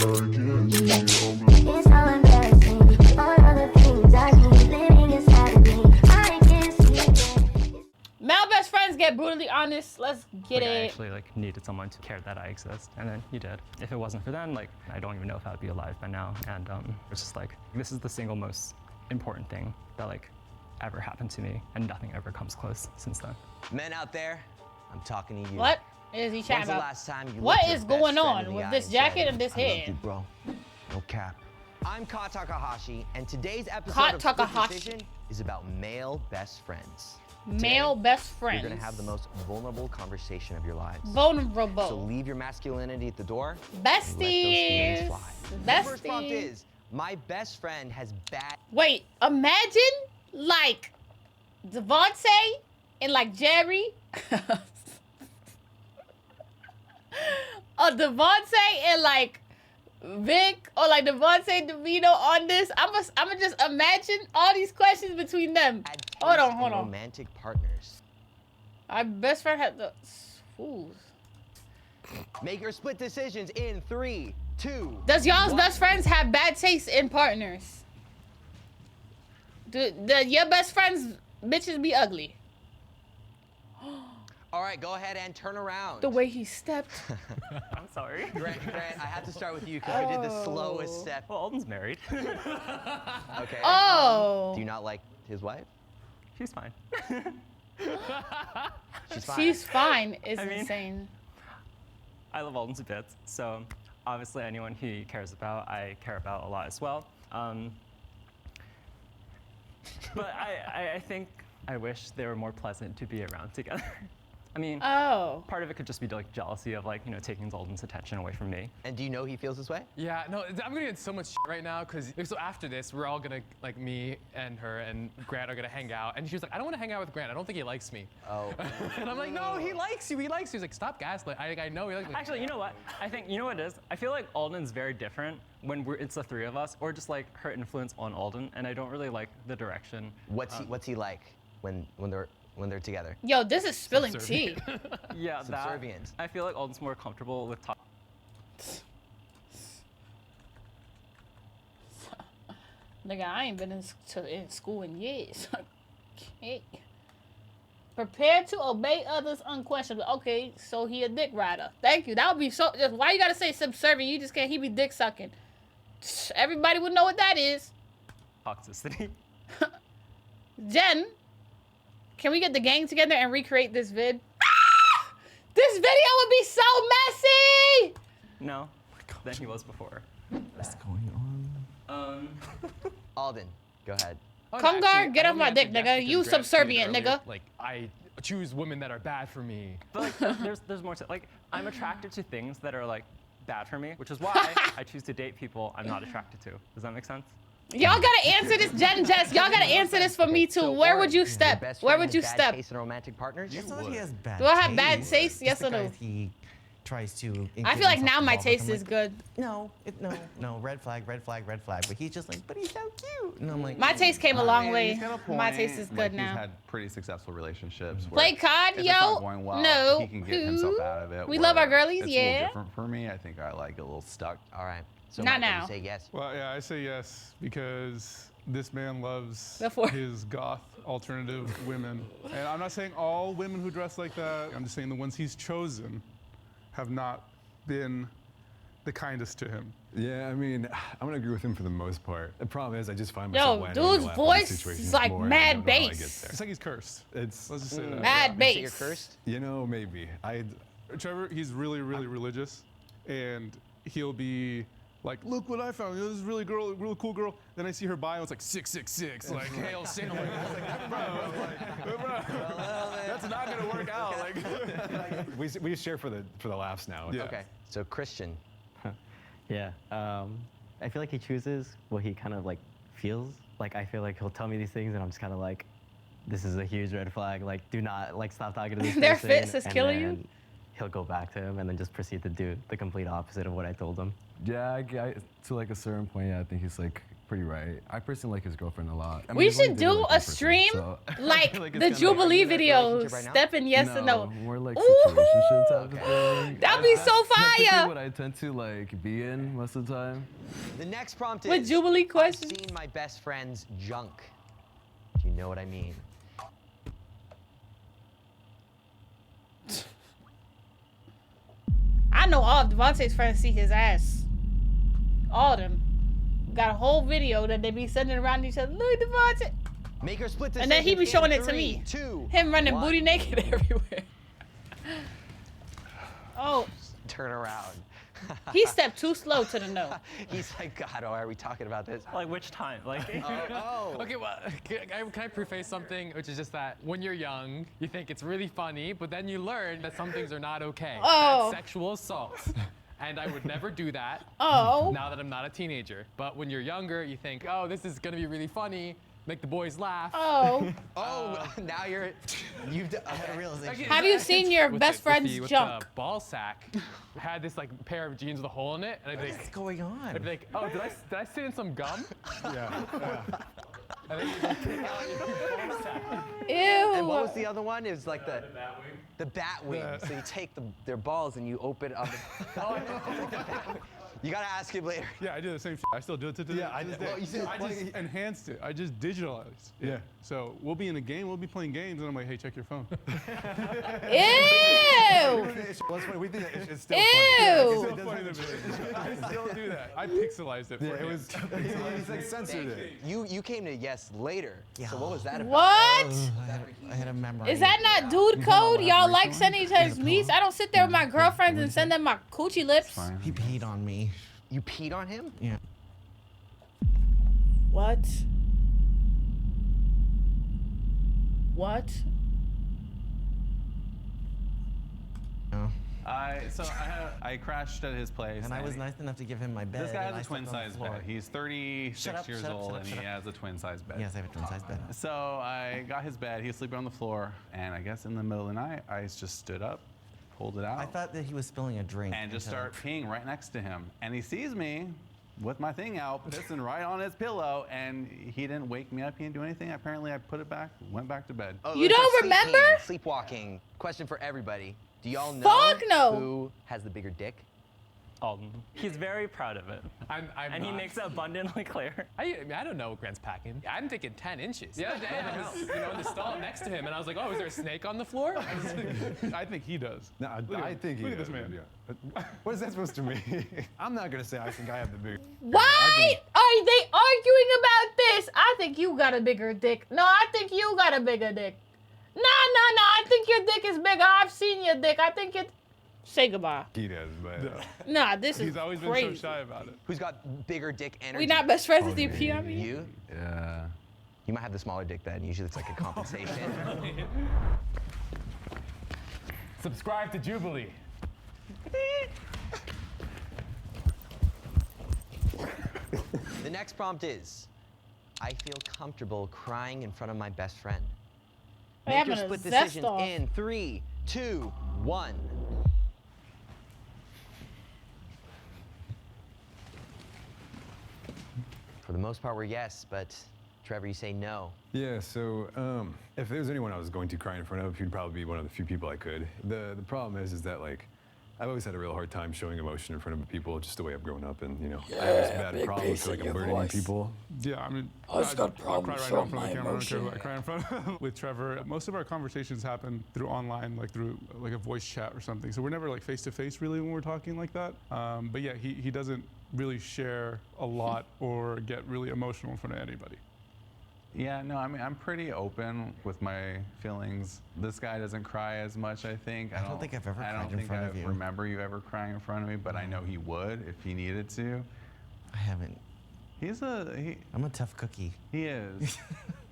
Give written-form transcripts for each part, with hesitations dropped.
It's so embarrassing. All of the things I need living inside of me. I can't see it. Male best friends get brutally honest. Let's get I it. actually needed someone to care that I exist, and then you did. If it wasn't for them, I don't even know if I'd be alive by now. And it's just this is the single most important thing that ever happened to me, and nothing ever comes close since then. Men out there, I'm talking to you. What is he chatting When's the about? last time you What looked your is best going friend on in the with eye this and jacket said, and this "I love hair? you, bro. No cap." I'm Ka Takahashi, and today's episode Ka of Split Takahashi. Decision is about male best friends. Male best friends. You're gonna have the most vulnerable conversation of your lives. Vulnerable. So leave your masculinity at the door. And Besties. let those feelings fly. The first prompt Besties. is, my best friend has bad. Wait, imagine Devontae and Jerry. Or Devontae and Vic or Devontae DeVito on this. I'ma just imagine all these questions between them. Hold on. Romantic partners. Our best friend had the fools. Make your split decisions in 3, 2. Does y'all's 1. best friends have bad taste in partners? Do your best friends bitches be ugly? All right, go ahead and turn around. The way he stepped. I'm sorry. Grant, I have to start with you because you did the slowest step. Well, Alden's married. Okay. Oh. Do you not like his wife? She's fine. She's fine. She's fine. It's I mean- insane. I love Alden to bits, so obviously anyone he cares about, I care about a lot as well. But I think I wish they were more pleasant to be around together. I mean, Oh. part of it could just be jealousy of taking Alden's attention away from me. And do you know he feels this way? Yeah, no, I'm gonna get so much shit right now because so after this, we're all gonna me and her and Grant are gonna hang out, and she was like, I don't want to hang out with Grant. I don't think he likes me. Oh. And I'm like, no, he likes you. He likes you. He's like, stop gaslighting. I know he likes me. Actually, you know what? I think, you know what it is? I feel like Alden's very different when it's the three of us, or just her influence on Alden, and I don't really like the direction. What's he like when they're together? Yo, this is spilling tea. Yeah, Subservient. I feel like Alden's more comfortable with talking. Nigga, I ain't been in school in years. Okay. Prepare to obey others unquestionably. Okay, so he a dick rider. Thank you. That would be so. Just why you gotta say subservient? You just can't. He be dick sucking. Everybody would know what that is. Toxicity. Jen, can we get the gang together and recreate this vid? Ah! This video would be so messy. No, than he was before. What's going on? Alden, go ahead. Oh, no, Come guard, actually, get I off my only dick, answered yes nigga. because You Grant stated subservient, earlier, nigga. I choose women that are bad for me. But there's more to I'm attracted to things that are bad for me, which is why I choose to date people I'm not attracted to. Does that make sense? Y'all gotta answer this, Jen and Jess. Y'all gotta answer this for me too. So, Where Oren, would you your step? best Where friend would you has bad step? taste in romantic partners? It's not like he has bad Do I have bad taste. taste? Yes Just or no? because he tries to. I feel like now my taste is good. No, red flag. But he's just but he's so cute. And I'm like, My taste came a long way. He's got a point. My taste is good now. He's had pretty successful relationships. Play where COD, if it's yo. not going well, No. he can get himself out of it. We love our where girlies, it's a yeah. little different for me. I think I like it a little stuck. All right. So Not Michael, now. you say yes. Well, yeah, I say yes because this man loves Before. his goth alternative women. And I'm not saying all women who dress like that. I'm just saying the ones he's chosen have not been the kindest to him. Yeah, I mean, I'm gonna agree with him for the most part. The problem is I just find myself Yo, landing in dude's the lap of these voice situations is like more, and I mad don't know how I bass. get there. It's like he's cursed. It's, Let's just say that. Mad You say you're bass. cursed? you know, maybe. Trevor, he's really, really religious, and he'll be like, look what I found. This is really cool girl. Then I see her bio, it's like 666, like hail Satan. I'm like, bro, that's not gonna work out. we just share for the laughs now. Yeah. Okay. So Christian. Yeah, I feel like he chooses what he kind of feels. I feel like he'll tell me these things and I'm just kind of this is a huge red flag. Do not, stop talking to this Their person. fits is and killing you? then he'll go back to him and then just proceed to do the complete opposite of what I told him. Yeah, to a certain point, yeah, I think he's pretty right. I personally like his girlfriend a lot. I mean, We we've only should dated, do like, a 3%, stream so- like like it's the kinda- Jubilee Are you in a relationship videos, right now? stepping yes or no. More like Ooh. situationship type of thing. That'd be so Typically fire. what I tend to like be in most of the time. The next prompt With is, Jubilee I've questions? seen my best friend's junk. Do you know what I mean? I know all of Devontae's friends see his ass. All of them. Got a whole video that they be sending around each other. Look, Devontae. Make her split And then he be decision showing in it to 3, me. 2, Him running 1. booty naked everywhere. Oh, Turn around. he stepped too slow to the no. He's like, God, why are we talking about this? Like which time? Like. Oh. Okay, well, can I preface something, which is just that when you're young, you think it's really funny, but then you learn that some things are not okay. Oh. That's sexual assault. And I would never do that Oh. now that I'm not a teenager. But when you're younger, you think, oh, this is gonna be really funny, make the boys laugh. Oh. Oh, now you've done a realization. Have you seen your With best the- with friend's the- with junk? the ball sack, I had this like pair of jeans with a hole in it, and I'd be like, What's going on? I'd be like, oh, did I sit in some gum? And then you like, take out your ball sack. Ew. And what was the other one? It was like the bat wing. So you take their balls and you open up. You gotta ask him later. Yeah, I do the same shit. I still do it to this day. well, you said I just enhanced it. I just digitalized it. Yeah. So we'll be in a game, we'll be playing games, and I'm like, hey, check your phone. Ew. Well, it's funny. We think it's still Ew. It's so funny to me. I still do that. I pixelized it for funny. him. It was. He's like censored it. You came to yes later. Yeah. So what was that about? What? I had a memory. Is that not dude code? Y'all like sending each other's meats? I don't sit there with my girlfriends and send them my coochie lips. He peed on me. You peed on him? Yeah. What? What? No. I crashed at his place. And I was nice enough to give him my bed. This guy and I has a slept on the twin-size floor. bed. He's 36 Shut up, years shut up, old, shut up, and shut he up. has a twin-size bed. Yes, I have a twin size bed. So I got his bed. He was sleeping on the floor, and I guess in the middle of the night, I just stood up, pulled it out, I thought that he was spilling a drink. and just until- start peeing right next to him. And he sees me with my thing out, pissing right on his pillow, and he didn't wake me up. He didn't do anything. Apparently, I put it back, went back to bed. Oh, You this is don't sleep remember? peeing, Sleepwalking. Question for everybody. Do y'all know Fuck no. who has the bigger dick? He's very proud of it. I'm And he not. makes it abundantly clear. I don't know what Grant's packing. I'm thinking 10 inches. The other day, I was in the stall next to him, and I was like, oh, is there a snake on the floor? I was like, I think he does. No, I think he Look at this does, man. Yeah. What is that supposed to mean? I'm not gonna say I think I have the big. Why are they arguing about this? I think you got a bigger dick. No, I think you got a bigger dick. No. I think your dick is bigger. I've seen your dick. I think it. Say goodbye. He does, but. Nah, this is He's always been crazy. so shy about it. Who's got bigger dick energy? We not best friends with you, pee on me? You? Yeah. You might have the smaller dick then. Usually it's like a compensation. subscribe to Jubilee. The next prompt is, I feel comfortable crying in front of my best friend. We're Make your having a split zest decision off. in 3, 2, 1. For the most part, we're yes, but Trevor, you say no. Yeah, so if there was anyone I was going to cry in front of, he'd probably be one of the few people I could. The problem is that like, I've always had a real hard time showing emotion in front of people, just the way I've grown up, and I have this bad problem with like I'm burdening people. Yeah, I mean, I just got I'll cry problems right now in showing front of the my camera. I don't care who I emotion. cry in front of. With Trevor, most of our conversations happen through online, like through like a voice chat or something. So we're never like face to face really when we're talking like that. But yeah, he doesn't really share a lot or get really emotional in front of anybody. Yeah, no, I mean, I'm pretty open with my feelings. This guy doesn't cry as much, I think. I don't think I've ever I cried don't in think front I of you. remember you ever crying in front of me, but I know he would if he needed to. I haven't. I'm a tough cookie. He is.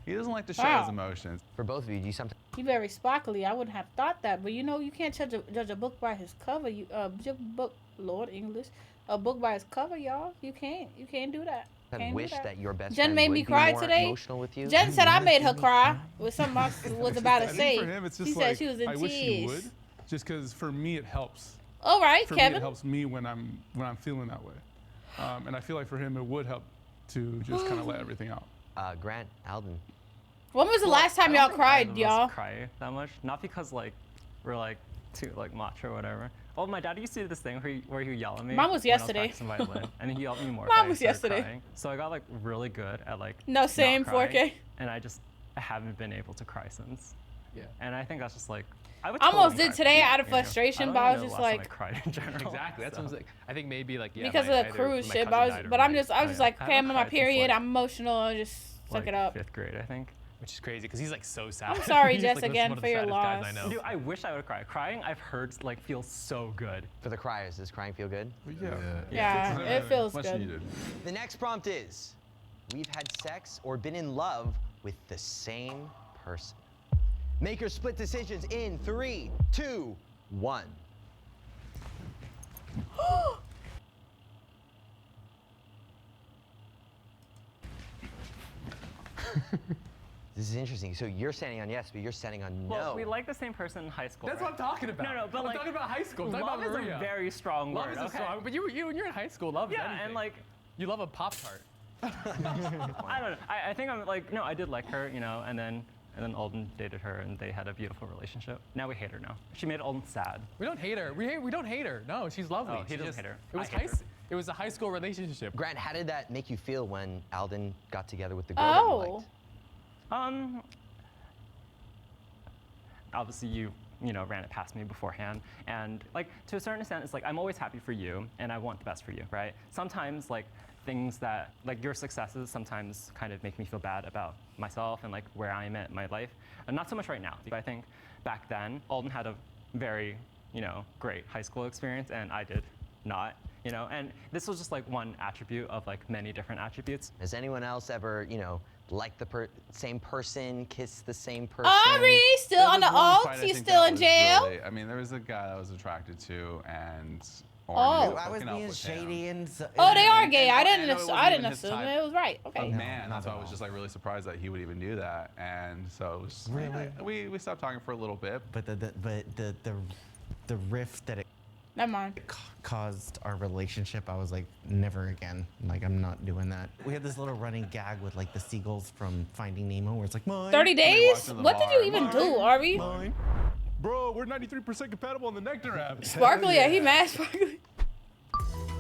He doesn't like to show Wow. his emotions. For both of you, do you sometimes He very sparkly. I wouldn't have thought that, but you know, you can't judge a book by his cover. You book, Lord English, a book by its cover, y'all. You can't do that. Can't do wish that your best Jen friend made would me be cry more today. emotional with you? Jen said I made her cry with something I was about to I think say. for him, it's just She like, said she was in I wish he tears. would, just because for me it helps. All right, For Kevin. me, it helps me when I'm feeling that way, and I feel like for him it would help to just kind of let everything out. Grant, Alden. When was the last time I y'all don't think either cried, of us y'all? cry that much. Not because like we're like too like macho or whatever. Oh, my dad used to do this thing where he would yell at me. Mine was when yesterday. I was practicing violin, and he yelled at me more. Mine if I was started yesterday. Crying. So I got like really good at like No, not same, crying, 4K. And I haven't been able to cry since. Yeah. And I think that's just like I would I almost totally did cry today for out of you know. frustration, I but don't I even was know just the last like, time I cried in general. Exactly. That so. sounds like. I think maybe like yeah. because my- of the either cruise my ship. cousin I died was or my- just I like, haven't okay, I'm on my cried since, period. like- I'm emotional. Just suck Like it up. 5th grade, I think. Which is crazy because he's like so sad. I'm sorry, He's, Jess, like, again one of for the your saddest guys loss. I know. Dude, I wish I would cry. Crying, I've heard, like feels so good. For the criers, does crying feel good? Yeah, it feels Much good. needed. The next prompt is, we've had sex or been in love with the same person. Make your split decisions in 3, 2, 1. This is interesting. So you're standing on yes, but you're standing on no. Well, we like the same person in high school. That's right? what I'm talking about. No, but I'm like, talking about high school. I'm talking love about is Maria. a very strong Love word. is a okay? strong, but you when you're in high school, love is Yeah, anything. and like, you love a Pop-Tart. I don't know. I think I'm like, no, I did like her, you know, and then Alden dated her, and they had a beautiful relationship. Now we hate her now. She made Alden sad. We don't hate her. We don't hate her. No, she's lovely. Oh, he She doesn't just- hate her. It was I hate her. It was a high school relationship. Grant, how did that make you feel when Alden got together with the girl that you liked? Obviously you know, ran it past me beforehand. And like, to a certain extent, it's like, I'm always happy for you and I want the best for you, right? Sometimes like things that, like your successes sometimes kind of make me feel bad about myself and like where I am at in my life. And not so much right now. I think back then, Alden had a very, you know, great high school experience and I did not, you know? And this was just like one attribute of like many different attributes. Has anyone else ever, you know, liked the same person, kissed the same person? Ari, still on the alt? He's still in jail? I mean, there was a guy that I was attracted to, and Oh. I was being shady and. Oh, they are gay. I I know didn't it wasn't assume even his it type was right. Okay. of man, not so at I was all. just like really surprised that he would even do that, and so it was Really? we stopped talking for a little bit. But the rift that it Never mind. caused our relationship, I was like, never again. Like, I'm not doing that. We had this little running gag with like the seagulls from Finding Nemo, where it's like, mine. 30 days? watching the What did you bar. even do, Ari? Mine. Bro, we're 93% compatible on the Nectar app. Sparkly? Yeah, he mad sparkly.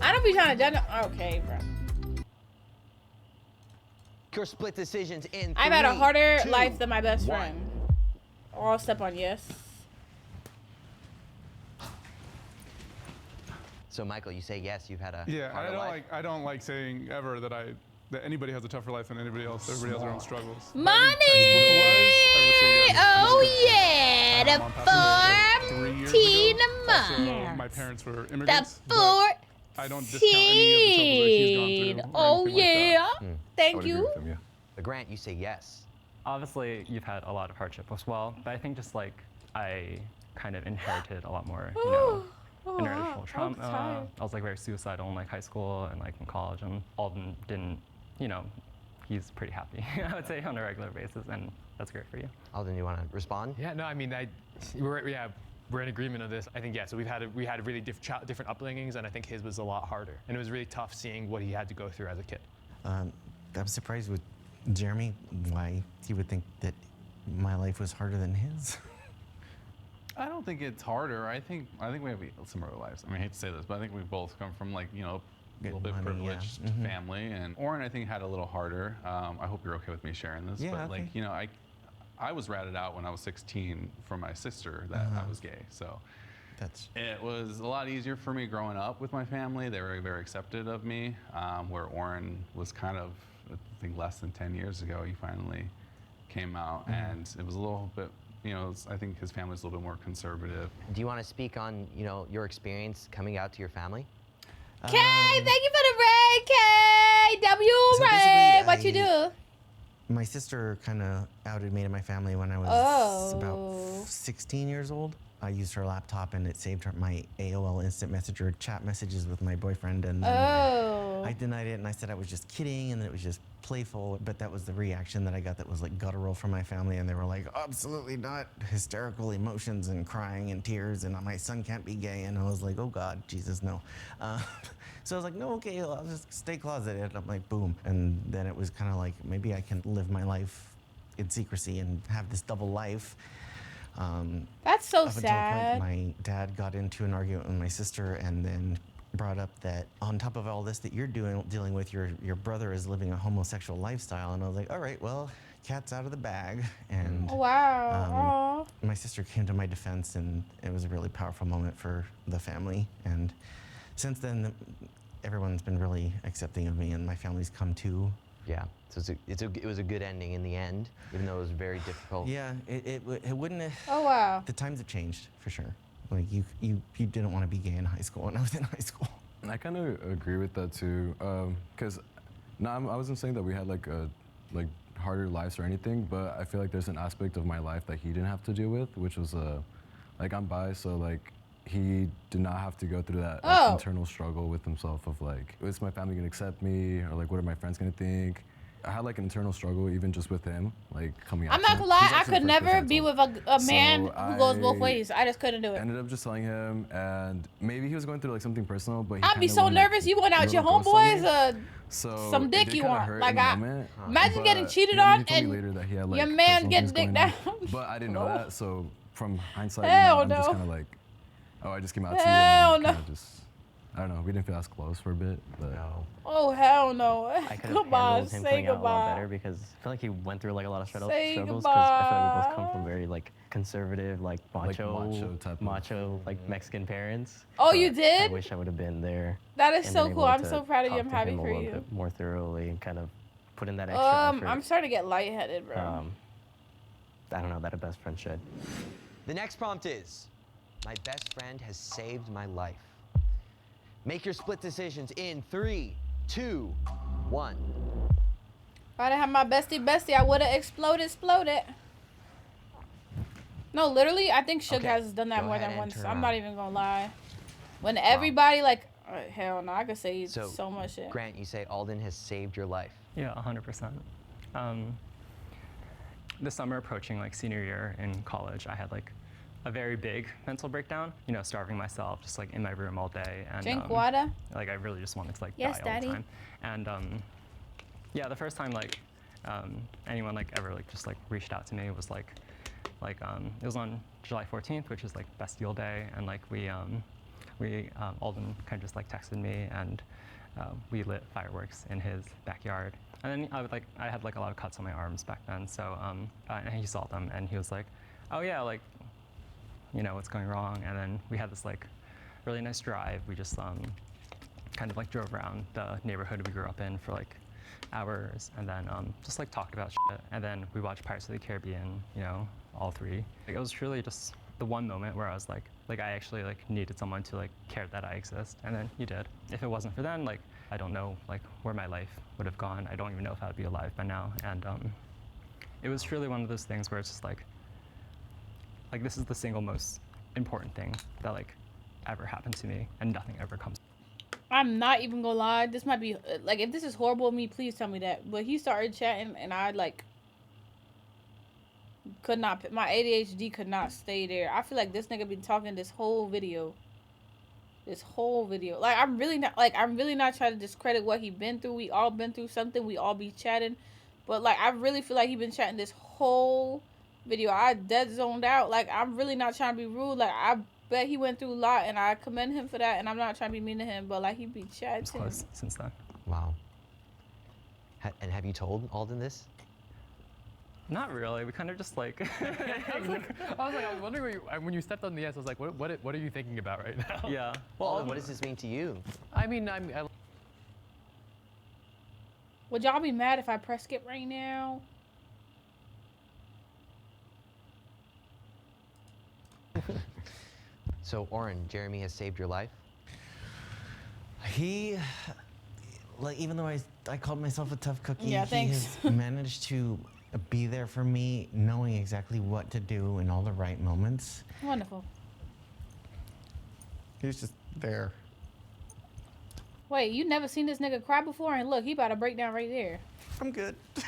I don't be trying to judge. Okay, bro. Your split decisions in 3, I've had a harder 2, life than my best 1. friend. Or I'll step on yes. So Michael, you say yes, you've had a Yeah, harder life. I don't like saying ever that anybody has a tougher life than anybody else. Everybody has their own struggles. Money! I would say yes. Oh yeah, the My mom passed away, 3 years ago. $14 a Also, month. my parents were The immigrants. but I don't discount any of the troubles that she's gone through. or Oh anything like yeah. that. I Thank would agree you. with them, yeah. But Grant, you say yes. Obviously, you've had a lot of hardship as well, but I think just like I kind of inherited a lot more, you know, Oh, interracial I'm trauma. tired. I was like very suicidal in like high school and like in college, and Alden didn't, you know, he's pretty happy, I would say, on a regular basis, and that's great for you. Alden, you want to respond? Yeah, no, I mean, we're in agreement of this. I think, yeah, so we had really different upbringings, and I think his was a lot harder. And it was really tough seeing what he had to go through as a kid. I'm surprised with Jeremy why he would think that my life was harder than his. I don't think it's harder. I think we have similar lives. I mean, I hate to say this, but I think we both come from like, you know, a little bit money, yeah. privileged Mhm. family. And Oren, I think, had a little harder. I hope you're okay with me sharing this. Yeah, but like, okay. you know, I was ratted out when I was 16 from my sister that I was gay. So That's it was a lot easier for me growing up with my family. They were very accepted of me. Where Oren was kind of, I think, less than 10 years ago, he finally came out, and it was a little bit, you know, I think his family's a little bit more conservative. Do you want to speak on, you know, your experience coming out to your family? Kay, thank you for the raid, Kay. W So raid. basically, What you do? my sister kind of outed me to my family when I was Oh. about 16 years old. I used her laptop and it saved her my AOL Instant Messenger chat messages with my boyfriend, and then Oh. I denied it and I said I was just kidding and that it was just playful, but that was the reaction that I got that was like guttural from my family, and they were like, absolutely not, hysterical emotions and crying and tears, and my son can't be gay, and I was like, oh God, Jesus, no. So I was like, no, okay, I'll just stay closeted. And I'm like, boom. And then it was kind of like, maybe I can live my life in secrecy and have this double life. That's so Up until a sad. point, my dad got into an argument with my sister and then brought up that on top of all this that you're dealing with, your brother is living a homosexual lifestyle. And I was like, all right, well, cat's out of the bag. And Wow. my sister came to my defense, and it was a really powerful moment for the family. And since then, everyone's been really accepting of me, and my family's come to. Yeah. So it was a good ending in the end, even though it was very difficult. Yeah, it wouldn't have. Oh wow. The times have changed for sure. Like you didn't want to be gay in high school, and I was in high school. I kind of agree with that too, because I wasn't saying that we had like harder lives or anything, but I feel like there's an aspect of my life that he didn't have to deal with, which was like I'm bi, so like he did not have to go through that like, internal struggle with himself of like, is my family gonna accept me, or like what are my friends gonna think? I had like an internal struggle even just with him, like coming out. I'm not gonna lie, I could never be with a man who goes both ways. I just couldn't do it. Ended up just telling him, and maybe he was going through like something personal, but he I'd be kinda so went, nervous. You going out with your ghost on me. homeboys, So some it dick did you kinda want. hurt Like in the moment, imagine getting but cheated he told on me and later that he had, like, your man personal gets things dick going down. on. But I didn't know that, so from hindsight, Hell I'm just no. kind of like, oh, I just came out to you, Hell and then no. kinda just, I don't know, we didn't feel as close for a bit, but. No. Oh hell no. I could have Goodbye. handled him Say coming out a lot goodbye. better because I feel like he went through like a lot of struggles Say because I feel like we both come goodbye. from very like conservative, like macho type of- macho like Mexican parents. Oh, you But did? I wish I would have been there. That is and so been cool. able I'm to so proud of you. talk I'm to happy him a for little you. bit more thoroughly and kind of put in that extra effort. I'm starting to get lightheaded, bro. I don't know that a best friend should. The next prompt is, my best friend has saved my life. Make your split decisions in 3, 2, 1. If I didn't have my bestie, I would have exploded. No, literally, I think Suge Okay, has done that go more ahead than and once. turn I'm on. not even gonna lie. When everybody like, hell no, I could say so much shit. Grant, you say Alden has saved your life. Yeah, 100%. This summer approaching like senior year in college, I had like a very big mental breakdown, you know, starving myself, just like in my room all day. And Drink water. like I really just wanted to like Yes, die all Daddy. the time. And yeah, the first time like anyone like ever like just like reached out to me was like it was on July 14th, which is like Bastille Day, and like we Alden kind of just like texted me, and we lit fireworks in his backyard. And then I had like a lot of cuts on my arms back then, so and he saw them, and he was like, oh yeah, like, you know, what's going wrong? And then we had this like really nice drive. We just kind of like drove around the neighborhood we grew up in for like hours, and then just like talked about shit. And then we watched Pirates of the Caribbean, you know, all three. Like, it was truly just the one moment where I was like I actually like needed someone to like care that I exist, and then he did. If it wasn't for them, like I don't know like where my life would have gone. I don't even know if I'd be alive by now. And it was truly one of those things where it's just like this is the single most important thing that like ever happened to me, and nothing ever comes. I'm not even gonna lie. This might be like, if this is horrible of me, please tell me that. But he started chatting, and I like could not. My ADHD could not stay there. I feel like this nigga been talking this whole video. Like I'm really not trying to discredit what he been through. We all been through something. We all be chatting, but like I really feel like he been chatting this whole video. I dead zoned out. Like I'm really not trying to be rude. Like I bet he went through a lot, and I commend him for that. And I'm not trying to be mean to him, but like he be chatting. It's close since then. Wow. And have you told Alden this? Not really. We kind of just like. I was wondering when you stepped on the S. I was like, what are you thinking about right now? Yeah. Alden, what does this mean to you? I mean, Would y'all be mad if I press skip right now? So, Oren, Jeremy has saved your life? He, like, even though I called myself a tough cookie, Yeah, he thanks. has managed to be there for me, knowing exactly what to do in all the right moments. Wonderful. He was just there. Wait, you never seen this nigga cry before? And look, he about to break down right there. I'm good. I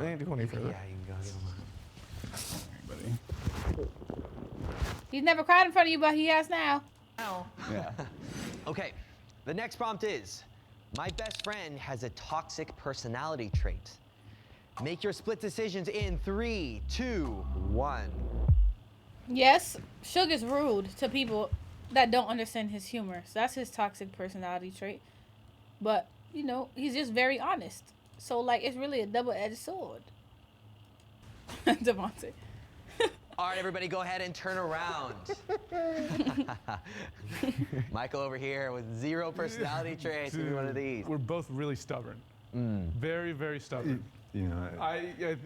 need to go any further. Yeah, you can go. Buddy. He's never cried in front of you, but he has now. Yeah. Okay, The next prompt is, my best friend has a toxic personality trait. Make your split decisions in 3, 2, 1. Yes, Suge is rude to people that don't understand his humor. So that's his toxic personality trait. But, you know, he's just very honest. So, like, it's really a double-edged sword. Devontae. All right, everybody, go ahead and turn around. Michael over here with 0 personality traits. Give me one of these. We're both really stubborn. Very, very stubborn. You know,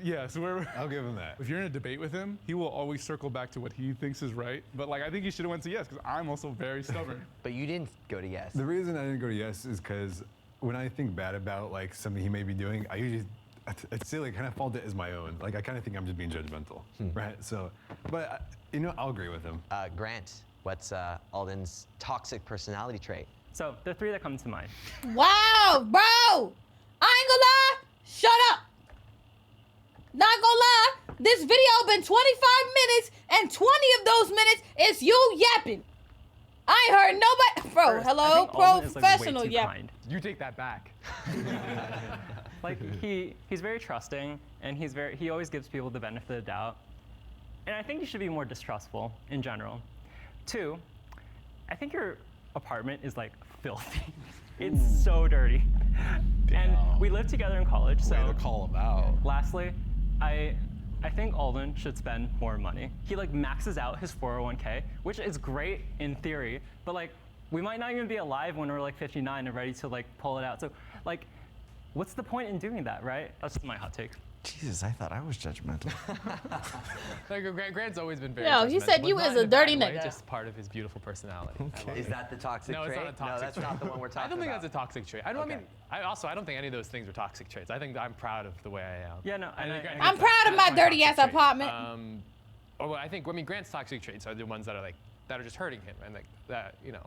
Yes, I'll give him that. if you're in a debate with him, he will always circle back to what he thinks is right. But like, I think he should have went to yes, because I'm also very stubborn. But you didn't go to yes. The reason I didn't go to yes is because when I think bad about like something he may be doing, I usually I'd say like kind of fault it as my own. Like I kind of think I'm just being judgmental, right? So, but you know, I'll agree with him. Grant, what's Alden's toxic personality trait? So the 3 that come to mind. Wow, bro! I ain't gonna lie. Shut up. Not gonna lie. This video been 25 minutes, and 20 of those minutes is you yapping. I ain't heard nobody. Bro, First, I hello, think Alden is, like, way professional too yap. kind. You take that back. Like he's very trusting, and he always gives people the benefit of the doubt. And I think you should be more distrustful in general. 2, I think your apartment is like filthy. It's so dirty. And we lived together in college, so Way to call him out. lastly, I think Alden should spend more money. He like maxes out his 401k, which is great in theory, but like we might not even be alive when we're like 59 and ready to like pull it out. So like, what's the point in doing that, right? That's just my hot take. Jesus, I thought I was judgmental. Like, Grant's always been very. Yo, he judgmental, said but you not is in a a bad dirty way, nigga. Just part of his beautiful personality. I love Is it. that the toxic No, trait? it's not a toxic No, that's trait. not the one we're talking about. I don't think that's a toxic trait. I don't Okay. mean. I don't think any of those things are toxic traits. I think I'm proud of the way I am. Yeah, no, I think and I'm proud of my dirty ass toxic trait. apartment. I mean, Grant's toxic traits are the ones that are just hurting him, and like that, you know,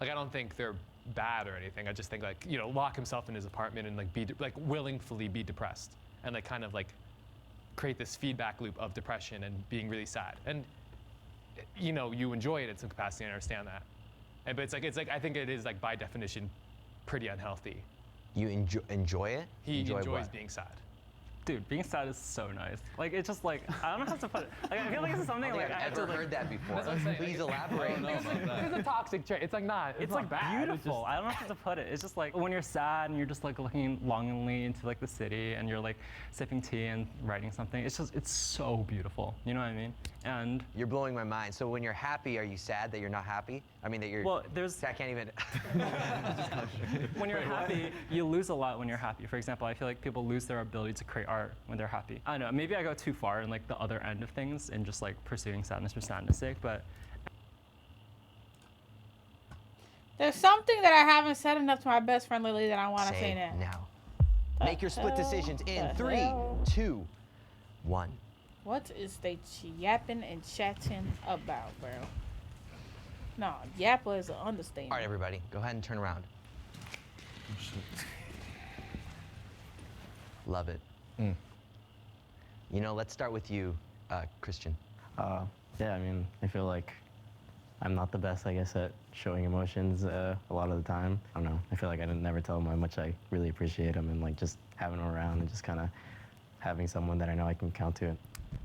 like I don't think they're bad or anything. I just think like, you know, lock himself in his apartment and like willingly be depressed, and like kind of like create this feedback loop of depression and being really sad. And you know, you enjoy it in some capacity, and I understand that. But it's like I think it is like by definition pretty unhealthy. You enjoy it? He Enjoy enjoys what? being sad. Dude, being sad is so nice. Like it's just like I don't know how to put it. Like, I feel like it's something I don't like think I have I've to ever like. heard that before. That's what I'm saying. Please elaborate. It's a toxic trait. It's like not. It's not like bad. It's beautiful. just- I don't know how to put it. It's just like when you're sad and you're just like looking longingly into like the city and you're like sipping tea and writing something. It's so beautiful. You know what I mean? And You're blowing my mind. So when you're happy, are you sad that you're not happy? I mean, that you're. well, there's I can't even. when you're happy, you lose a lot when you're happy. For example, I feel like people lose their ability to create art when they're happy. I don't know, maybe I go too far in like the other end of things and just like pursuing sadness for sadness sake, but There's something that I haven't said enough to my best friend Lily that I want to say Say now. now. Make your split decisions in The 3, hell? 2, 1. What is they yapping and chatting about, bro? No, yappa is an understatement. All right, everybody, go ahead and turn around. Love it. You know, let's start with you, Christian. Yeah, I mean, I feel like I'm not the best, I guess, at showing emotions a lot of the time. I don't know. I feel like I didn't never tell him how much I really appreciate him, and like just having him around and just kind of having someone that I know I can count to.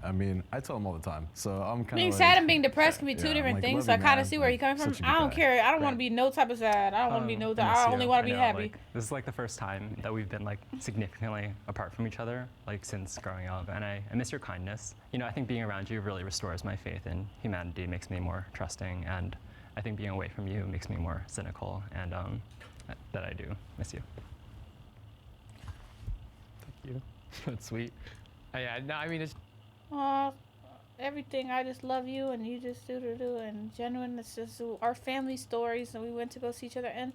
I mean, I tell him all the time, so I'm kind of Being like, sad and being depressed can be two yeah, I'm different like, things, love so I you, kind man. of see where Like, you're coming from. such a I good don't guy. care. I don't want to be no type of sad. I don't want to be no type. I only want to be happy. Like, this is like the first time that we've been like significantly apart from each other, like since growing up, and I miss your kindness. You know, I think being around you really restores my faith in humanity, makes me more trusting, and I think being away from you makes me more cynical, and that I do miss you. Thank you. That's sweet. Yeah, no, I mean it's. Everything. I just love you, and you just do and genuine. It's just our family stories, and we went to go see each other. And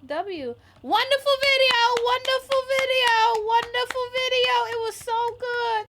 wonderful video, wonderful video. It was so good.